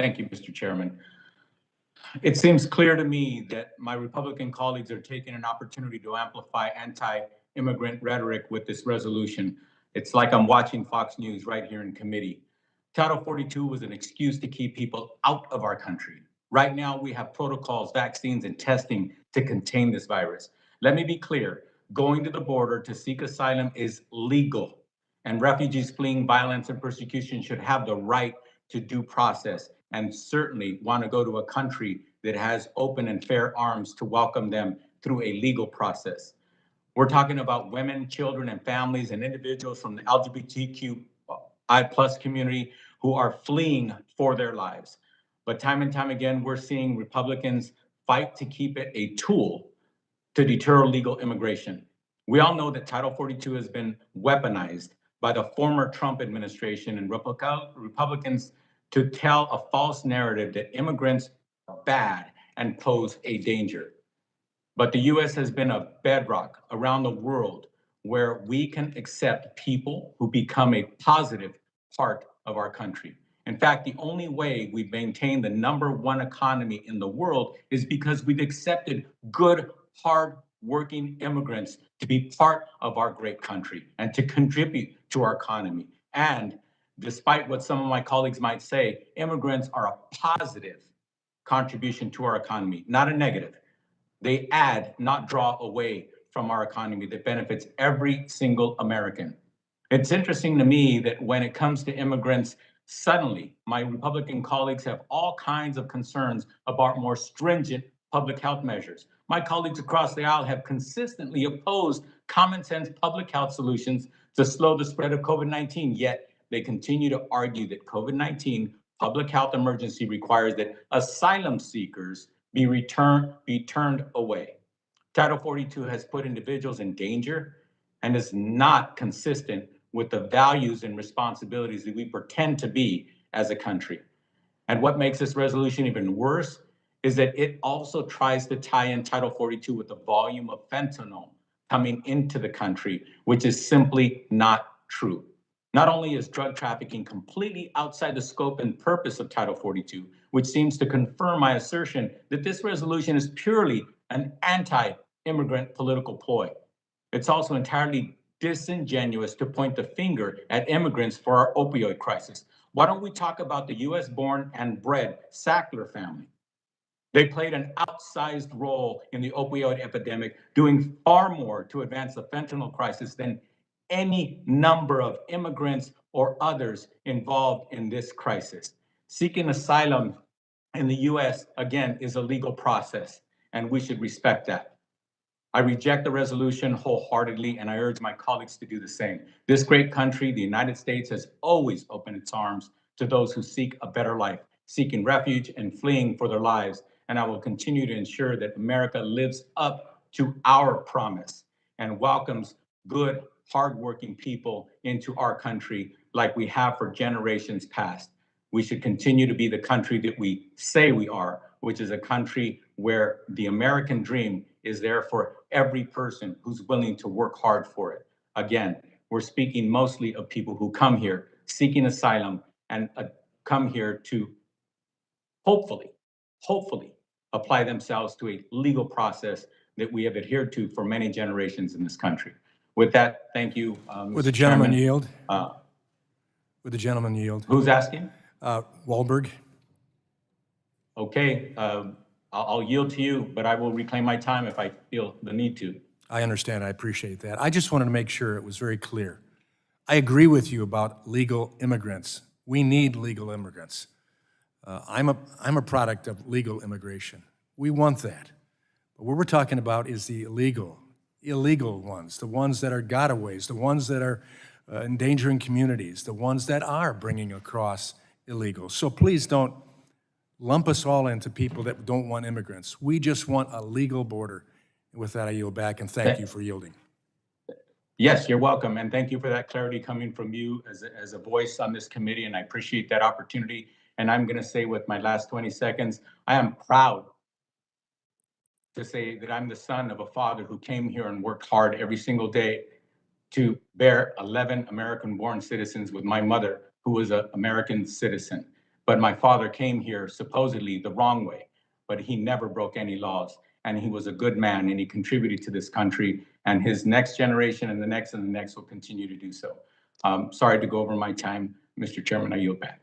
Thank you, Mr. Chairman. It seems clear to me that my Republican colleagues are taking an opportunity to amplify anti-immigrant rhetoric with this resolution. It's like I'm watching Fox News right here in committee. Title 42 was an excuse to keep people out of our country. Right now, we have protocols, vaccines, and testing to contain this virus. Let me be clear, going to the border to seek asylum is legal, and refugees fleeing violence and persecution should have the right to due process and certainly want to go to a country that has open and fair arms to welcome them through a legal process. We're talking about women, children, and families and individuals from the LGBTQI+ community who are fleeing for their lives. But time and time again, we're seeing Republicans fight to keep it a tool to deter illegal immigration. We all know that Title 42 has been weaponized by the former Trump administration and Republicans to tell a false narrative that immigrants are bad and pose a danger. But the US has been a bedrock around the world where we can accept people who become a positive part of our country. In fact, the only way we've maintained the #1 economy in the world is because we've accepted good, hard-working immigrants to be part of our great country and to contribute to our economy. And despite what some of my colleagues might say, immigrants are a positive contribution to our economy, not a negative. They add, not draw away from our economy that benefits every single American. It's interesting to me that when it comes to immigrants, suddenly my Republican colleagues have all kinds of concerns about more stringent public health measures. My colleagues across the aisle have consistently opposed common sense public health solutions to slow the spread of COVID-19, yet they continue to argue that COVID-19 public health emergency requires that asylum seekers be turned away. Title 42 has put individuals in danger and is not consistent with the values and responsibilities that we pretend to be as a country. And what makes this resolution even worse is that it also tries to tie in Title 42 with the volume of fentanyl coming into the country, which is simply not true. Not only is drug trafficking completely outside the scope and purpose of Title 42, which seems to confirm my assertion that this resolution is purely an anti-immigrant political ploy. It's also entirely disingenuous to point the finger at immigrants for our opioid crisis. Why don't we talk about the US-born and bred Sackler family? They played an outsized role in the opioid epidemic, doing far more to advance the fentanyl crisis than any number of immigrants or others involved in this crisis. Seeking asylum in the US, again, is a legal process, and we should respect that. I reject the resolution wholeheartedly, and I urge my colleagues to do the same. This great country, the United States, has always opened its arms to those who seek a better life, seeking refuge and fleeing for their lives. And I will continue to ensure that America lives up to our promise and welcomes good, hardworking people into our country like we have for generations past. We should continue to be the country that we say we are, which is a country where the American dream is there for every person who's willing to work hard for it. Again, we're speaking mostly of people who come here seeking asylum and come here to hopefully apply themselves to a legal process that we have adhered to for many generations in this country. With that, thank you, Mr. Would the gentleman Chairman. yield? Would the gentleman yield? Who's asking? Wahlberg. Okay, I'll yield to you, but I will reclaim my time if I feel the need to. I understand. I appreciate that. I just wanted to make sure it was very clear. I agree with you about legal immigrants. We need legal immigrants. I'm a product of legal immigration. We want that. But what we're talking about is the illegal ones, the ones that are gotaways, the ones that are endangering communities, the ones that are bringing across illegal. So please don't lump us all into people that don't want immigrants. We just want a legal border. And with that, I yield back, and thank you for yielding. Yes, you're welcome, and thank you for that clarity coming from you as a voice on this committee, and I appreciate that opportunity. And I'm gonna say with my last 20 seconds, I am proud to say that I'm the son of a father who came here and worked hard every single day to bear 11 American-born citizens with my mother, who was an American citizen. but my father came here supposedly the wrong way, but he never broke any laws. And he was a good man, and he contributed to this country, and his next generation and the next will continue to do so. Sorry to go over my time, Mr. Chairman, I yield back.